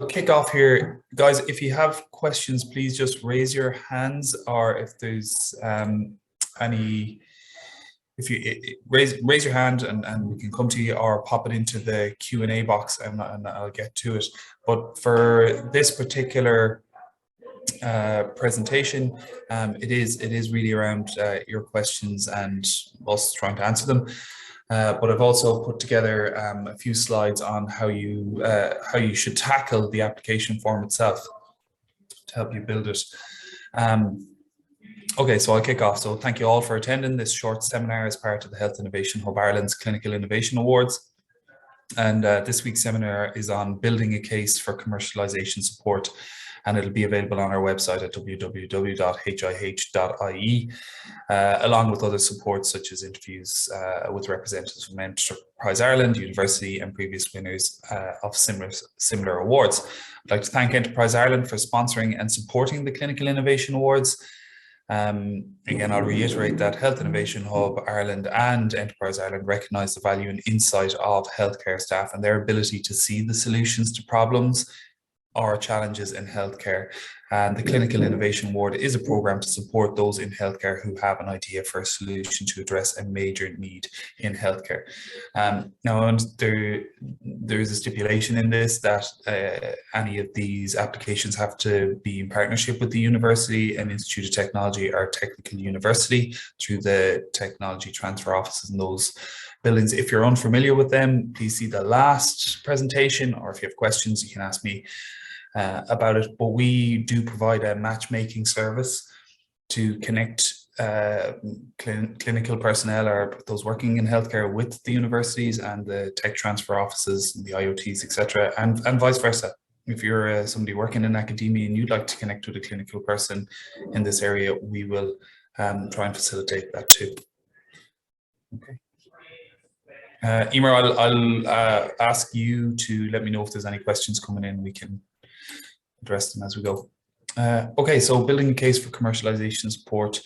kick off here, guys. If you have questions, please just raise your hands, or if there's any, if you raise your hand and we can come to you, or pop it into the Q&A box and I'll get to it. But for this particular presentation, it is really around your questions and us trying to answer them. But I've also put together a few slides on how you should tackle the application form itself to help you build it. Okay, so I'll kick off. So thank you all for attending this short seminar as part of the Health Innovation Hub Ireland's Clinical Innovation Awards. And this week's seminar is on building a case for commercialization support, and it'll be available on our website at www.hih.ie, along with other supports such as interviews with representatives from Enterprise Ireland, University, and previous winners of similar awards. I'd like to thank Enterprise Ireland for sponsoring and supporting the Clinical Innovation Awards. Again, I'll reiterate that Health Innovation Hub Ireland and Enterprise Ireland recognise the value and insight of healthcare staff and their ability to see the solutions to problems or challenges in healthcare. And the Clinical Innovation Award is a programme to support those in healthcare who have an idea for a solution to address a major need in healthcare. Now, there is a stipulation in this that any of these applications have to be in partnership with the university and Institute of Technology or Technical University through the technology transfer offices in those buildings. If you're unfamiliar with them, please see the last presentation, or if you have questions, you can ask me about it. But we do provide a matchmaking service to connect clinical personnel or those working in healthcare with the universities and the tech transfer offices, and the IoTs, etc., and vice versa. If you're somebody working in academia and you'd like to connect with a clinical person in this area, we will try and facilitate that too. Okay. Emer, I'll ask you to let me know if there's any questions coming in. We can address them as we go. Okay, so building a case for commercialization support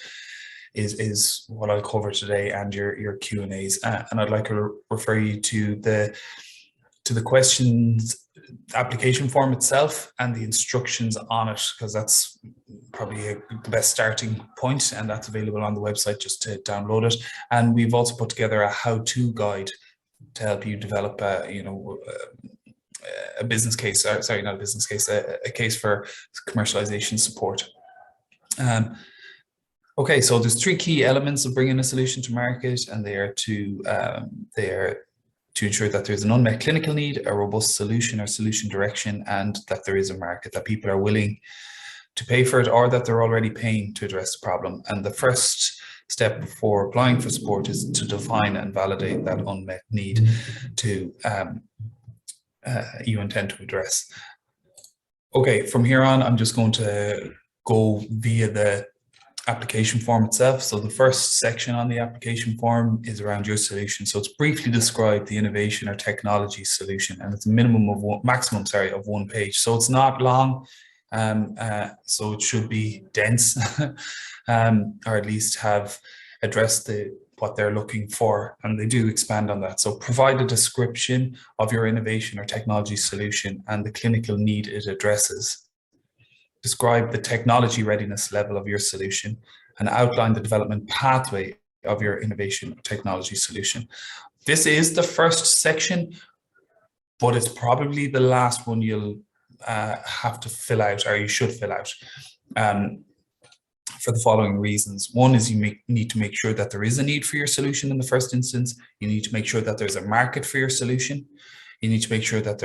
is what I'll cover today, and your Q&As. And I'd like to refer you to the questions application form itself and the instructions on it, because that's probably the best starting point, and that's available on the website just to download it. And we've also put together a how-to guide to help you develop a business case, sorry, not a business case, a case for commercialization support. Okay, so there's three key elements of bringing a solution to market, and they are to ensure that there's an unmet clinical need, a robust solution or solution direction, and that there is a market, that people are willing to pay for it, or that they're already paying to address the problem. And the first step before applying for support is to define and validate that unmet need to you intend to address. Okay, from here on, I'm just going to go via the application form itself. So the first section on the application form is around your solution. So it's briefly describe the innovation or technology solution, and it's a maximum of 1 page. So it's not long, so it should be dense, or at least have addressed what they're looking for, and they do expand on that. So provide a description of your innovation or technology solution and the clinical need it addresses. Describe the technology readiness level of your solution and outline the development pathway of your innovation or technology solution. This is the first section, but it's probably the last one you'll have to fill out, or you should fill out. For the following reasons. One is you need to make sure that there is a need for your solution in the first instance. You need to make sure that there's a market for your solution. You need to make sure that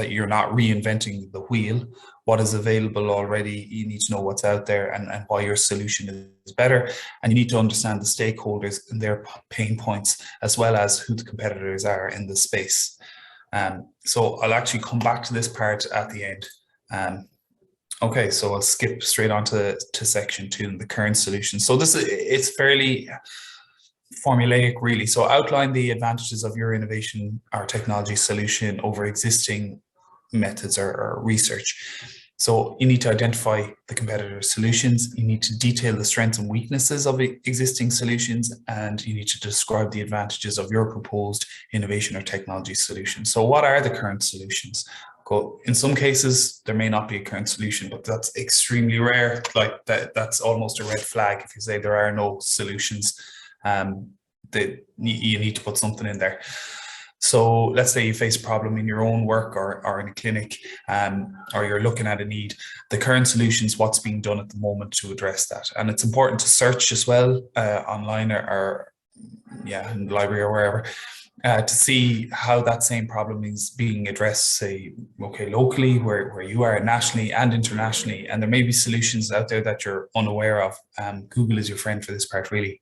you're not reinventing the wheel. What is available already, you need to know what's out there and why your solution is better. And you need to understand the stakeholders and their pain points, as well as who the competitors are in the space. So I'll actually come back to this part at the end. Okay, so I'll skip straight on to section 2, the current solution. So it's fairly formulaic, really. So outline the advantages of your innovation or technology solution over existing methods or research. So you need to identify the competitor solutions, you need to detail the strengths and weaknesses of existing solutions, and you need to describe the advantages of your proposed innovation or technology solution. So what are the current solutions? In some cases, there may not be a current solution, but that's extremely rare. Like that's almost a red flag if you say there are no solutions. That you need to put something in there. So let's say you face a problem in your own work or in a clinic, or you're looking at a need. The current solutions, what's being done at the moment to address that. And it's important to search as well online or in the library or wherever, to see how that same problem is being addressed, say, okay, locally, where you are, nationally and internationally. And there may be solutions out there that you're unaware of. Google is your friend for this part, really.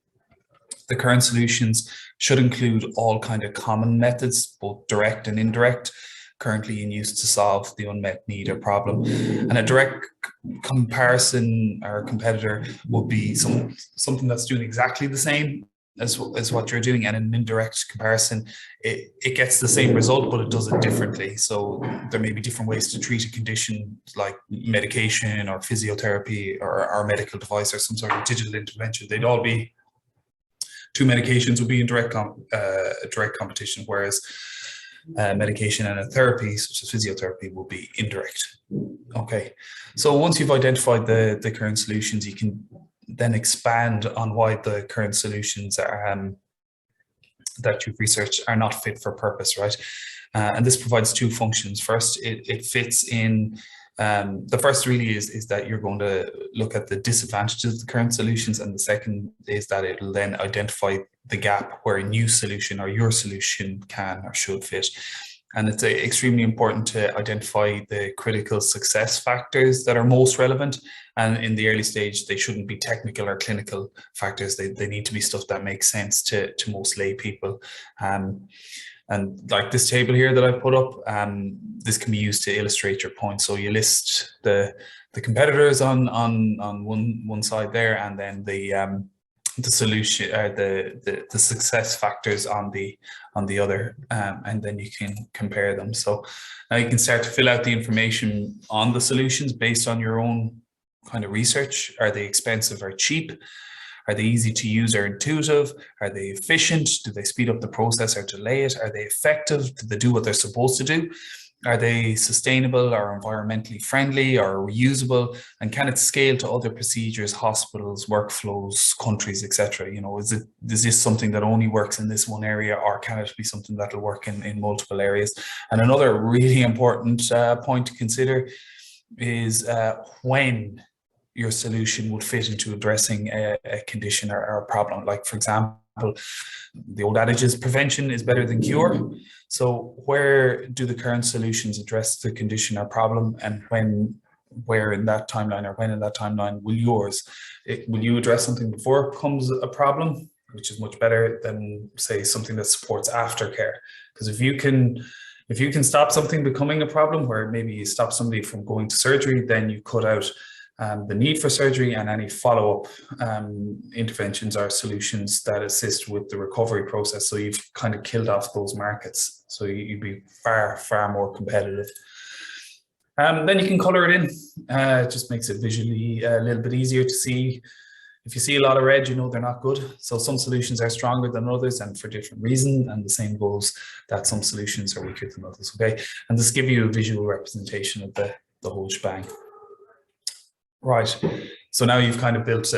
The current solutions should include all kind of common methods, both direct and indirect, currently in use to solve the unmet need or problem. And a direct comparison or competitor would be something that's doing exactly the same as what you're doing, and an indirect comparison, it gets the same result, but it does it differently. So there may be different ways to treat a condition, like medication or physiotherapy or medical device or some sort of digital intervention. They'd all be, two medications would be in direct competition, whereas medication and a therapy such as physiotherapy will be indirect. Okay, so once you've identified the current solutions, you can then expand on why the current solutions are, that you've researched are not fit for purpose, right? And this provides two functions. First, it fits in, the first really is that you're going to look at the disadvantages of the current solutions, and the second is that it'll then identify the gap where a new solution or your solution can or should fit. And it's extremely important to identify the critical success factors that are most relevant. And in the early stage, they shouldn't be technical or clinical factors. They need to be stuff that makes sense to most lay people. And like this table here that I put up, this can be used to illustrate your point. So you list the competitors on one side there, and then the solution, the success factors on the other, and then you can compare them. So now you can start to fill out the information on the solutions based on your own kind of research. Are they expensive or cheap? Are they easy to use or intuitive? Are they efficient? Do they speed up the process or delay it? Are they effective? Do they do what they're supposed to do? Are they sustainable or environmentally friendly or reusable? And can it scale to other procedures, hospitals, workflows, countries, etc.? You know, is this something that only works in this one area, or can it be something that'll work in multiple areas? And another really important point to consider is when your solution would fit into addressing a condition or a problem. Like, for example, the old adage is prevention is better than cure. So where do the current solutions address the condition or problem, and where in that timeline, or when in that timeline will will you address something before it becomes a problem, which is much better than, say, something that supports aftercare? Because if you can stop something becoming a problem, where maybe you stop somebody from going to surgery, then you cut out the need for surgery and any follow-up interventions or solutions that assist with the recovery process. So you've kind of killed off those markets. So you'd be far, far more competitive. Then you can color it in. It just makes it visually a little bit easier to see. If you see a lot of red, you know they're not good. So some solutions are stronger than others, and for different reasons. And the same goes that some solutions are weaker than others. Okay, and this gives you a visual representation of the whole shebang. Right. So now you've kind of built,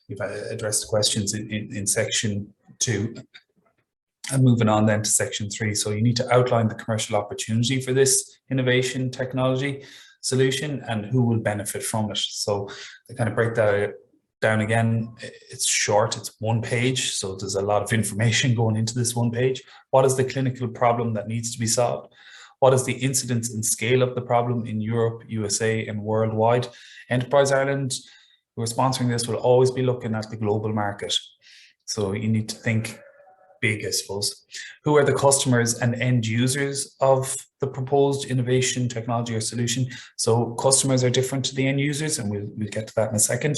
you've addressed the questions in section 2. And moving on then to section 3. So you need to outline the commercial opportunity for this innovation technology solution and who will benefit from it. So to kind of break that down again, it's short, it's 1 page. So there's a lot of information going into this 1 page. What is the clinical problem that needs to be solved? What is the incidence and scale of the problem in Europe, USA, and worldwide? Enterprise Ireland, who are sponsoring this, will always be looking at the global market. So you need to think big, I suppose. Who are the customers and end users of the proposed innovation, technology, or solution? So customers are different to the end users, and we'll get to that in a second,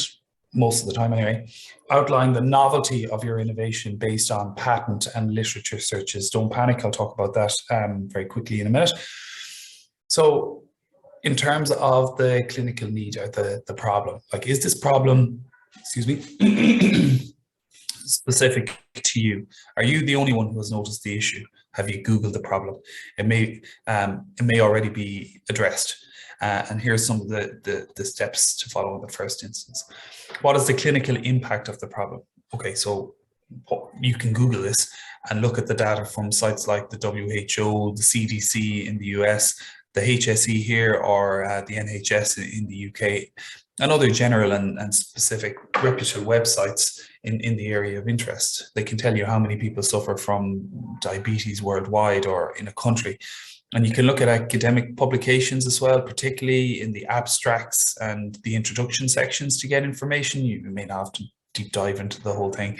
most of the time anyway. Outline the novelty of your innovation based on patent and literature searches. Don't panic, I'll talk about that very quickly in a minute. So in terms of the clinical need or the problem, like, is this problem, excuse me, specific to you? Are you the only one who has noticed the issue? Have you Googled the problem? It may already be addressed. And here's some of the steps to follow in the first instance. What is the clinical impact of the problem? Okay, so you can Google this and look at the data from sites like the WHO, the CDC in the US, the HSE here, or the NHS in the UK, and other general and specific reputable websites in the area of interest. They can tell you how many people suffer from diabetes worldwide or in a country. And you can look at academic publications as well, particularly in the abstracts and the introduction sections to get information. You may not have to deep dive into the whole thing.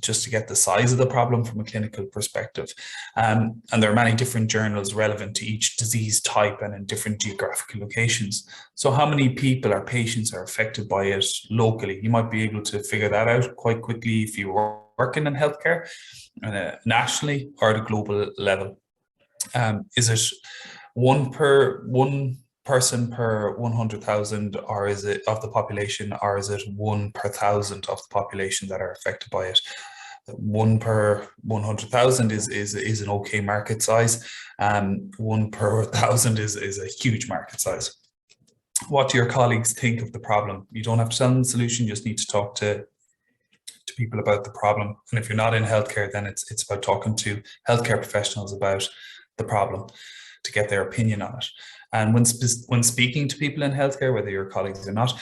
Just to get the size of the problem from a clinical perspective. And there are many different journals relevant to each disease type and in different geographical locations. So how many people or patients are affected by it locally? You might be able to figure that out quite quickly if you were working in healthcare, nationally or at a global level. Is it one person per 100,000, or is it of the population, or is it 1 per 1,000 of the population that are affected by it? 1 per 100,000 is an okay market size. 1 per 1,000 is a huge market size. What do your colleagues think of the problem? You don't have to tell them the solution, you just need to talk to people about the problem. And if you're not in healthcare, then it's about talking to healthcare professionals about the problem to get their opinion on it. And when speaking to people in healthcare, whether your colleagues or not,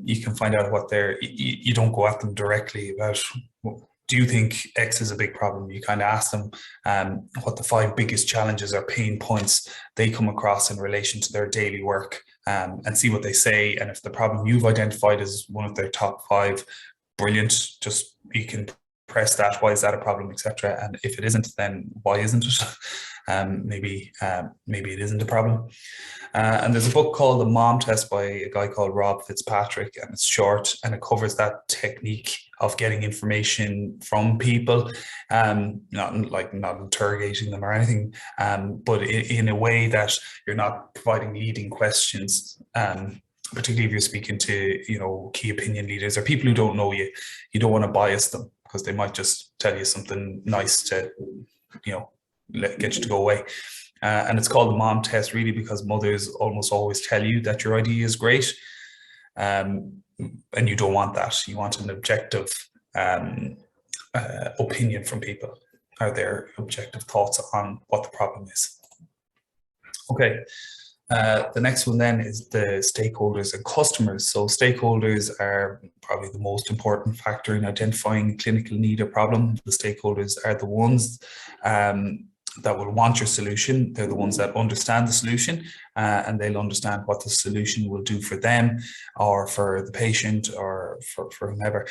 you can find out what you don't go at them directly about, do you think X is a big problem? You kind of ask them what the 5 biggest challenges or pain points they come across in relation to their daily work, and see what they say. And if the problem you've identified is one of their top 5, brilliant, just you can press that, why is that a problem, etc. And if it isn't, then why isn't it? Maybe it isn't a problem. And there's a book called The Mom Test by a guy called Rob Fitzpatrick, and it's short and it covers that technique of getting information from people, not interrogating them or anything, but in a way that you're not providing leading questions. Particularly if you're speaking to, key opinion leaders or people who don't know you, you don't want to bias them because they might just tell you something nice to, get you to go away. And it's called the mom test really because mothers almost always tell you that your idea is great. And you don't want that. You want an objective opinion from people, or their objective thoughts on what the problem is. Okay. The next one then is the stakeholders and customers. So stakeholders are probably the most important factor in identifying clinical need or problem. The stakeholders are the ones that will want your solution. They're the ones that understand the solution, and they'll understand what the solution will do for them or for the patient or for whomever.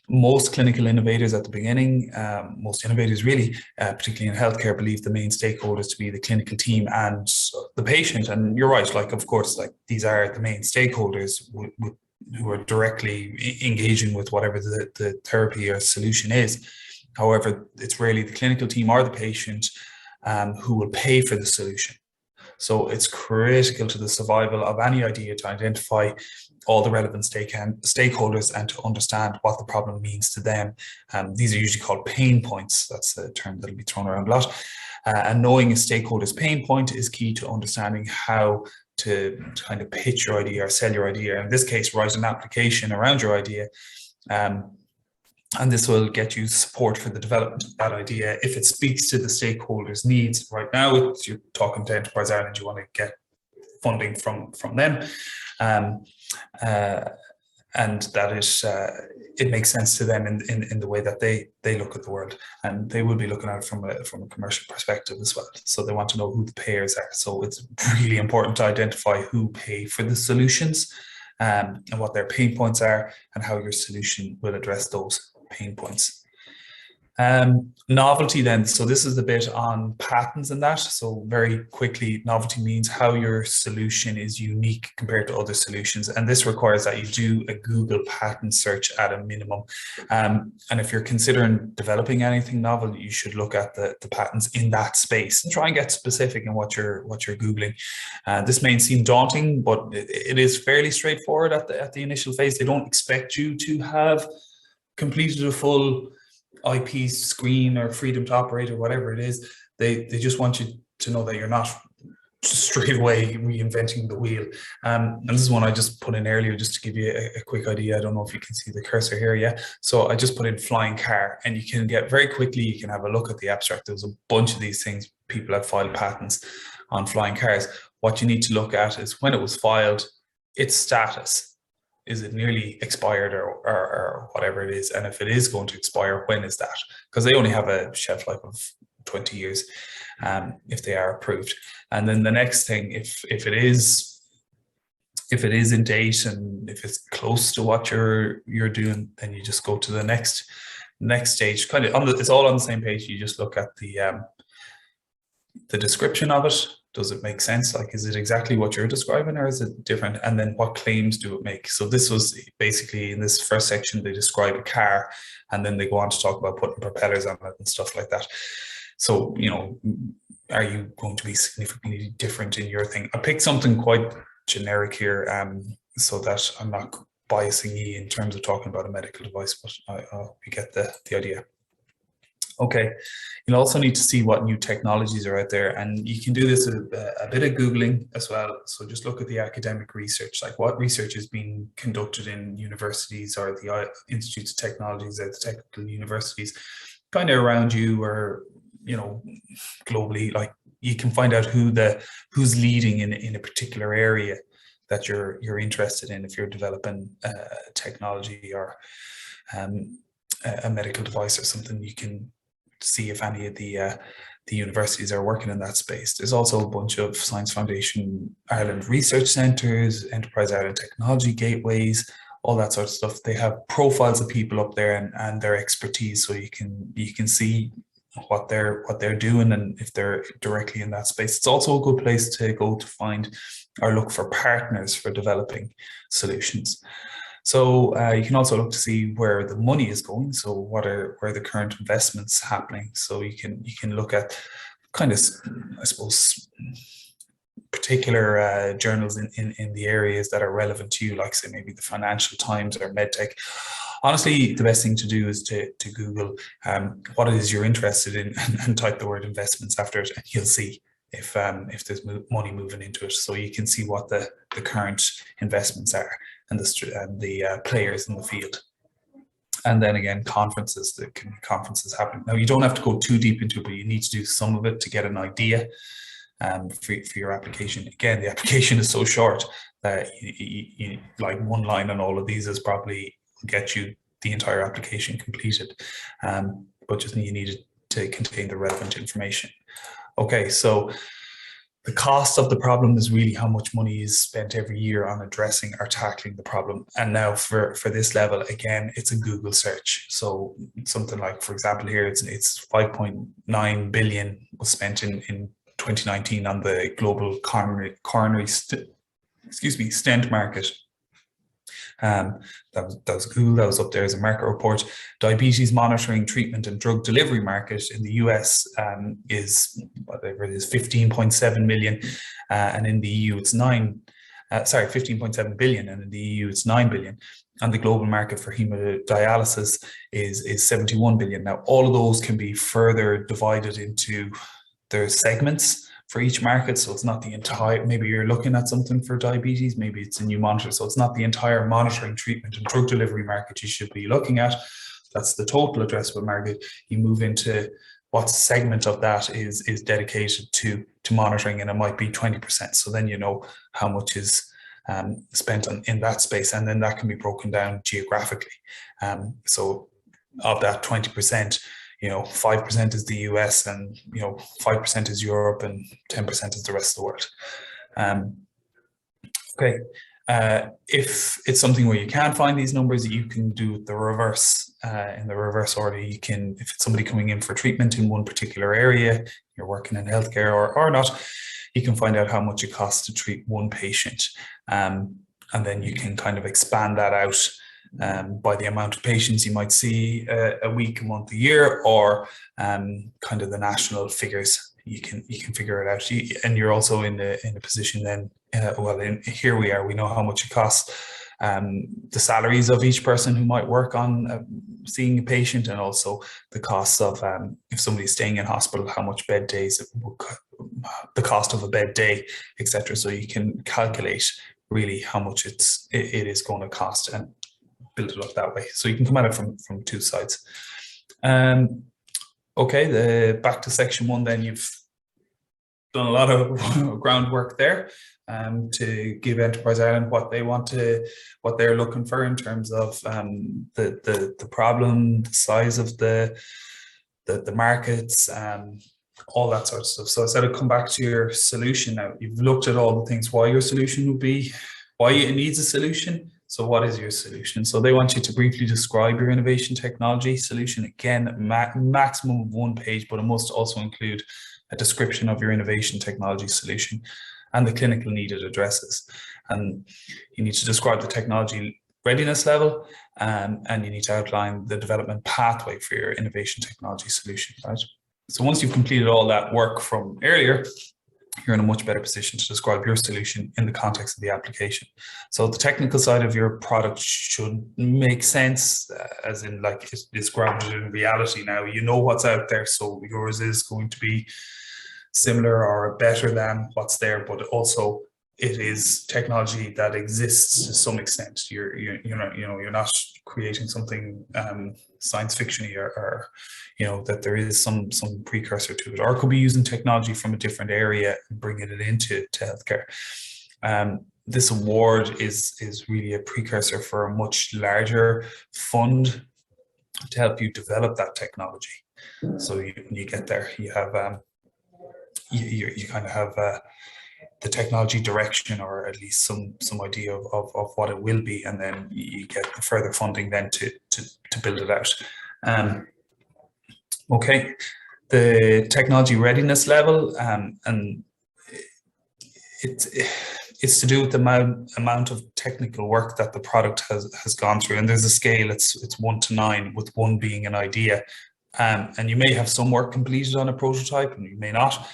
Most clinical innovators at the beginning, most innovators really, particularly in healthcare, believe the main stakeholders to be the clinical team and the patient. And you're right, of course, these are the main stakeholders who are directly engaging with whatever the therapy or solution is. However, it's really the clinical team or the patient who will pay for the solution. So it's critical to the survival of any idea to identify all the relevant stakeholders and to understand what the problem means to them. These are usually called pain points. That's a term that'll be thrown around a lot. And knowing a stakeholder's pain point is key to understanding how to kind of pitch your idea or sell your idea. In this case, write an application around your idea. And this will get you support for the development of that idea if it speaks to the stakeholders' needs. Right now, if you're talking to Enterprise Ireland, you want to get funding from them. And that is, it makes sense to them in the way that they look at the world, and they will be looking at it from a commercial perspective as well. So they want to know who the payers are. So it's really important to identify who pay for the solutions, and what their pain points are, and how your solution will address those pain points. Novelty then, so this is the bit on patents and that. So very quickly, novelty means how your solution is unique compared to other solutions, and this requires that you do a Google patent search at a minimum. And if you're considering developing anything novel, you should look at the patents in that space and try and get specific in what you're Googling. This may seem daunting, but it is fairly straightforward at the initial phase. They don't expect you to have completed a full IP screen or freedom to operate or whatever it is. They just want you to know that you're not straight away reinventing the wheel. And this is one I just put in earlier just to give you a quick idea. I don't know if you can see the cursor here. Yeah. So I just put in flying car, and you can get very quickly, you can have a look at the abstract. There's a bunch of these things. People have filed patents on flying cars. What you need to look at is when it was filed, its status. Is it nearly expired or whatever it is? And if it is going to expire, when is that? Because they only have a shelf life of 20 years if they are approved. And then the next thing, if it is in date and if it's close to what you're doing, then you just go to the next stage. Kind of it's all on the same page. You just look at the description of it. Does it make sense? Like, is it exactly what you're describing, or is it different? And then what claims do it make? So this was basically, in this first section, they describe a car, and then they go on to talk about putting propellers on it and stuff like that. So, you know, are you going to be significantly different in your thing? I picked something quite generic here, so that I'm not biasing you in terms of talking about a medical device, but I hope you get the idea. Okay, you'll also need to see what new technologies are out there, and you can do this a bit of Googling as well. So just look at the academic research, like what research is being conducted in universities or the institutes of technologies or the technical universities kind of around you, or, you know, globally. Like, you can find out who's leading in a particular area that you're interested in if you're developing technology or a medical device or something. You can see if any of the universities are working in that space. There's also a bunch of Science Foundation Ireland research centres, Enterprise Ireland technology gateways, all that sort of stuff. They have profiles of people up there and their expertise, so you can see what they're doing and if they're directly in that space. It's also a good place to go to find or look for partners for developing solutions. So you can also look to see where the money is going. So where the current investments happening. So you can look at kind of, I suppose, particular journals in the areas that are relevant to you, like say maybe the Financial Times or medtech. Honestly, the best thing to do is to Google what it is you're interested in and type the word investments after it, and you'll see if there's money moving into it. So you can see what the current investments are and the players in the field. And then again, conferences, there can be conferences happening. Now, you don't have to go too deep into it, but you need to do some of it to get an idea for your application. Again, the application is so short that you like one line on all of these is probably get you the entire application completed, but just you need it to contain the relevant information. Okay, so the cost of the problem is really how much money is spent every year on addressing or tackling the problem. And now for this level, again, it's a Google search. So something like, for example, here it's 5.9 billion was spent in 2019 on the global coronary stent market. That was Google, that was up there as a market report. Diabetes monitoring, treatment and drug delivery market in the US is whatever it is, 15.7 million, and in the EU it's 15.7 billion, and in the EU it's 9 billion. And the global market for hemodialysis is 71 billion. Now, all of those can be further divided into their segments for each market. So it's not the entire, maybe you're looking at something for diabetes, maybe it's a new monitor. So it's not the entire monitoring, treatment and drug delivery market you should be looking at. That's the total addressable market. You move into what segment of that is dedicated to monitoring, and it might be 20%. So then you know how much is spent in that space, and then that can be broken down geographically. So of that 20%, 5% is the US, and 5% is Europe, and 10% is the rest of the world. Okay, if it's something where you can't find these numbers, you can do the reverse. In the reverse order, you can, if it's somebody coming in for treatment in one particular area, you're working in healthcare or not, you can find out how much it costs to treat one patient, and then you can kind of expand that out by the amount of patients you might see a week, a month, a year, or kind of the national figures. You can figure it out, and you're also in a position then. Here we are. We know how much it costs. The salaries of each person who might work on seeing a patient, and also the costs of if somebody's staying in hospital, how much bed days it will, the cost of a bed day, etc. So you can calculate really how much it is going to cost and build it up that way. So you can come at it from two sides. Okay, back to section 1 then. You've done a lot of groundwork there to give Enterprise Ireland what they're looking for in terms of the problem, the size of the markets, all that sort of stuff. So instead of come back to your solution now, you've looked at all the things why your solution would be, why it needs a solution. So what is your solution? So they want you to briefly describe your innovation technology solution. Again, maximum of 1 page, but it must also include a description of your innovation technology solution and the clinical need it addresses. And you need to describe the technology readiness level, and you need to outline the development pathway for your innovation technology solution, right? So once you've completed all that work from earlier, you're in a much better position to describe your solution in the context of the application. So the technical side of your product should make sense, as in like it's grounded in reality now. You know what's out there, so yours is going to be similar or better than what's there, but also it is technology that exists to some extent. You're not creating something science fiction-y or that there is some precursor to it, or it could be using technology from a different area and bringing it into healthcare. This award is really a precursor for a much larger fund to help you develop that technology. So when you get there, you have you kind of have the technology direction, or at least some idea of what it will be, and then you get the further funding then to build it out. Okay, the technology readiness level, and it's to do with the amount of technical work that the product has gone through, and there's a scale. It's 1 to 9, with 1 being an idea, and you may have some work completed on a prototype, and you may not.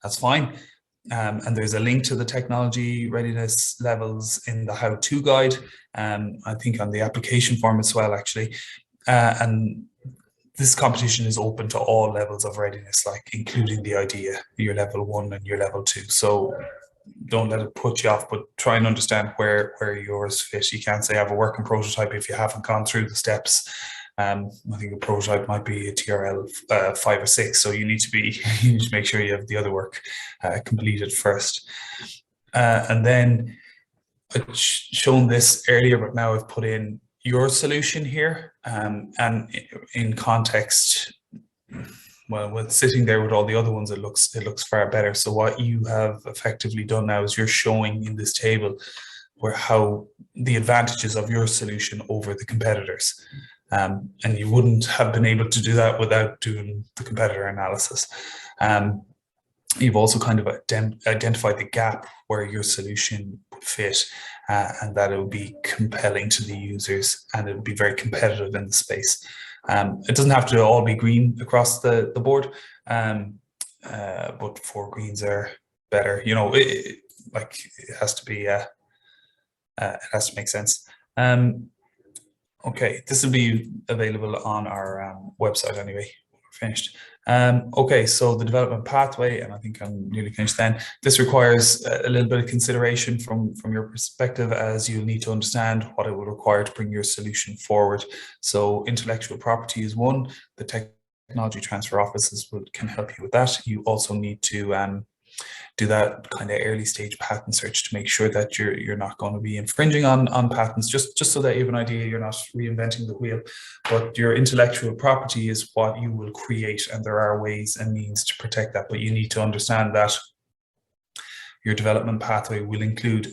That's fine. And there's a link to the technology readiness levels in the how-to guide, I think on the application form as well, actually. And this competition is open to all levels of readiness, like including the idea, your level 1 and your level 2. So don't let it put you off, but try and understand where yours fit. You can't say I have a working prototype if you haven't gone through the steps. I think a prototype might be a TRL 5 or 6, so you need to make sure you have the other work completed first. And then I've shown this earlier, but now I've put in your solution here, and in context. Well, with sitting there with all the other ones, it looks far better. So what you have effectively done now is you're showing in this table how the advantages of your solution over the competitors. And you wouldn't have been able to do that without doing the competitor analysis. You've also kind of identified the gap where your solution would fit, and that it would be compelling to the users, and it would be very competitive in the space. It doesn't have to all be green across the board, but 4 greens are better. It has to be. It has to make sense. Okay, this will be available on our website anyway. We're finished. Okay, so the development pathway, and I think I'm nearly finished then. This requires a little bit of consideration from your perspective, as you'll need to understand what it will require to bring your solution forward. So intellectual property is one. The technology transfer offices can help you with that. You also need to do that kind of early stage patent search to make sure that you're not going to be infringing on patents, just so that you have an idea you're not reinventing the wheel. But your intellectual property is what you will create, and there are ways and means to protect that. But you need to understand that your development pathway will include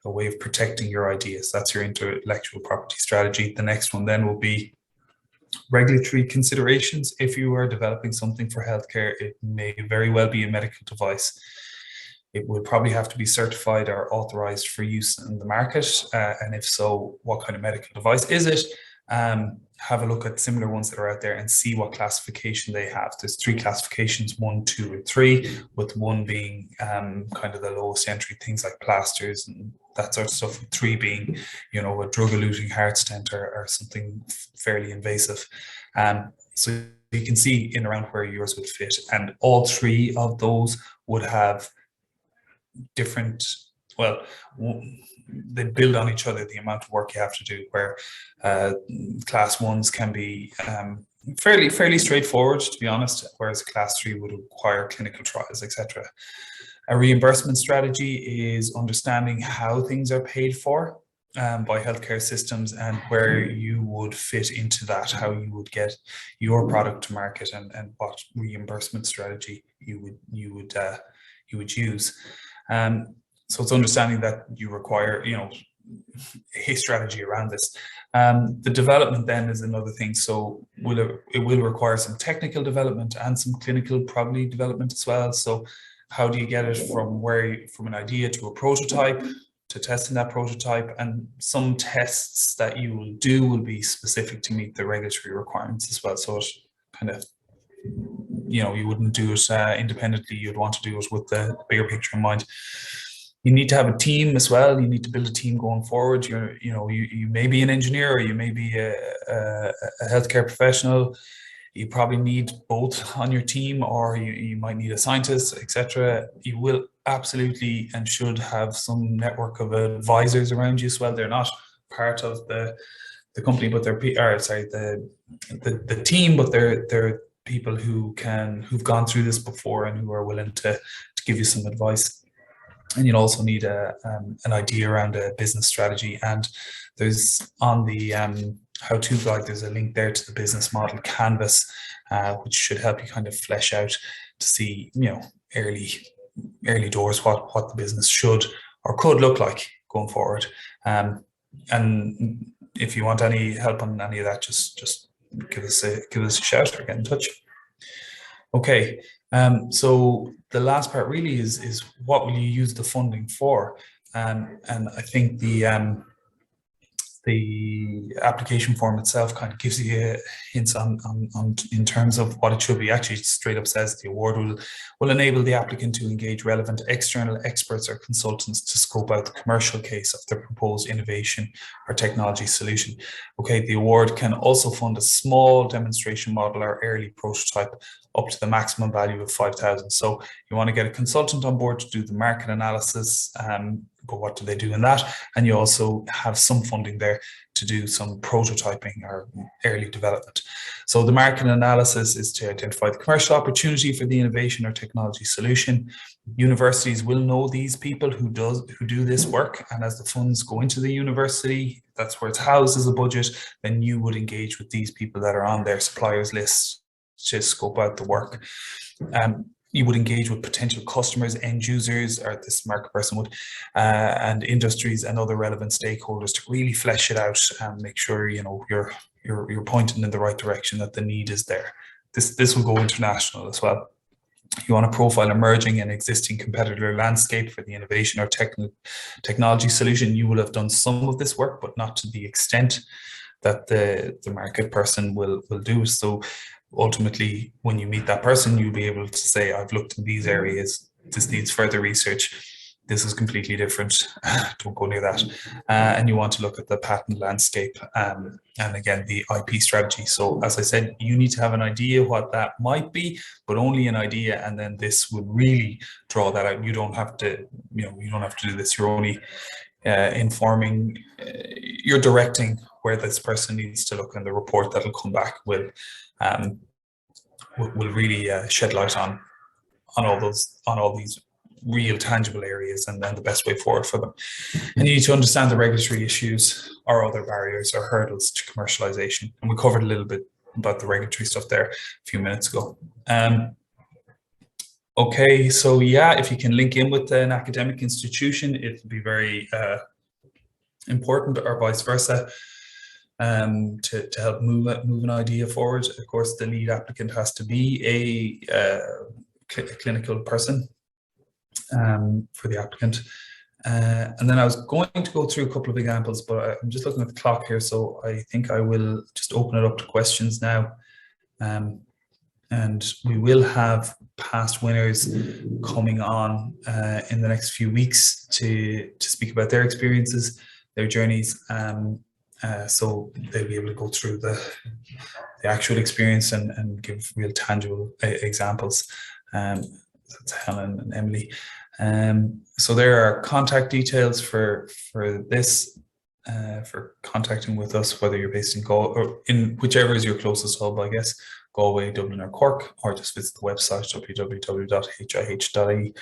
a way of protecting your ideas. That's your intellectual property strategy. The next one then will be regulatory considerations. If you are developing something for healthcare, it may very well be a medical device. It would probably have to be certified or authorized for use in the market. And if so, what kind of medical device is it? Have a look at similar ones that are out there and see what classification they have. There's 3 classifications, 1, 2, and 3, with 1 being kind of the lowest entry, things like plasters and that sort of stuff. 3 being, you know, a drug-eluting heart stent or something fairly invasive. So you can see in around where yours would fit, and all 3 of those would have different, well, they build on each other, the amount of work you have to do, where class 1s can be fairly straightforward, to be honest, whereas class 3 would require clinical trials, etc. A reimbursement strategy is understanding how things are paid for by healthcare systems and where you would fit into that, how you would get your product to market, and what reimbursement strategy you would use. So it's understanding that you require, you know, a strategy around this. The development then is another thing. So it will require some technical development and some clinical probably development as well. So how do you get it from an idea to a prototype, to testing that prototype? And some tests that you will do will be specific to meet the regulatory requirements as well. So it kind of, you know, you wouldn't do it independently. You'd want to do it with the bigger picture in mind. You need to have a team as well. You need to build a team going forward. You may be an engineer, or you may be a healthcare professional. You probably need both on your team, or you might need a scientist, etc. You will absolutely and should have some network of advisors around you as well. They're not part of the company, but they're the team, but they're people who've gone through this before and who are willing to give you some advice. And you'll also need an idea around a business strategy. And there's on the how-to guide, there's a link there to the business model canvas, which should help you kind of flesh out to see, you know, early doors what the business should or could look like going forward. And if you want any help on any of that, just give us a shout or get in touch. Okay. So the last part really is what will you use the funding for? And I think the application form itself kind of gives you hints on in terms of what it should be. Actually, it straight up says the award will enable the applicant to engage relevant external experts or consultants to scope out the commercial case of the proposed innovation or technology solution. Okay, the award can also fund a small demonstration model or early prototype up to the maximum value of 5,000. So you want to get a consultant on board to do the market analysis, but what do they do in that? And you also have some funding there to do some prototyping or early development. So the market analysis is to identify the commercial opportunity for the innovation or technology solution. Universities will know these people who do this work, and as the funds go into the university, that's where it's housed as a budget, then you would engage with these people that are on their suppliers list to scope out the work. You would engage with potential customers, end users, or this market person would, and industries and other relevant stakeholders to really flesh it out and make sure, you know, you're pointing in the right direction, that the need is there. This will go international as well. You want to profile emerging and existing competitor landscape for the innovation or technology solution. You will have done some of this work, but not to the extent that the market person will do. So ultimately, when you meet that person, you'll be able to say, I've looked in these areas, this needs further research, this is completely different, don't go near that. And you want to look at the patent landscape and again, the IP strategy. So as I said, you need to have an idea what that might be, but only an idea, and then this will really draw that out. You don't have to, you don't have to do this. You're only informing, you're directing where this person needs to look, and the report that'll come back will really shed light on all these real tangible areas, and then the best way forward for them. And you need to understand the regulatory issues or other barriers or hurdles to commercialization. And we covered a little bit about the regulatory stuff there a few minutes ago. Okay, so yeah, if you can link in with an academic institution, it will be very important, or vice versa, to help move an idea forward. Of course, the lead applicant has to be a clinical person for the applicant. And then I was going to go through a couple of examples, but I'm just looking at the clock here, so I think I will just open it up to questions now. And we will have past winners coming on in the next few weeks to speak about their experiences, their journeys. So they'll be able to go through the actual experience and give real tangible examples. That's Helen and Emily. So there are contact details for this, for contacting with us, whether you're based in Galway or in whichever is your closest hub, I guess, Galway, Dublin or Cork, or just visit the website www.hih.ie.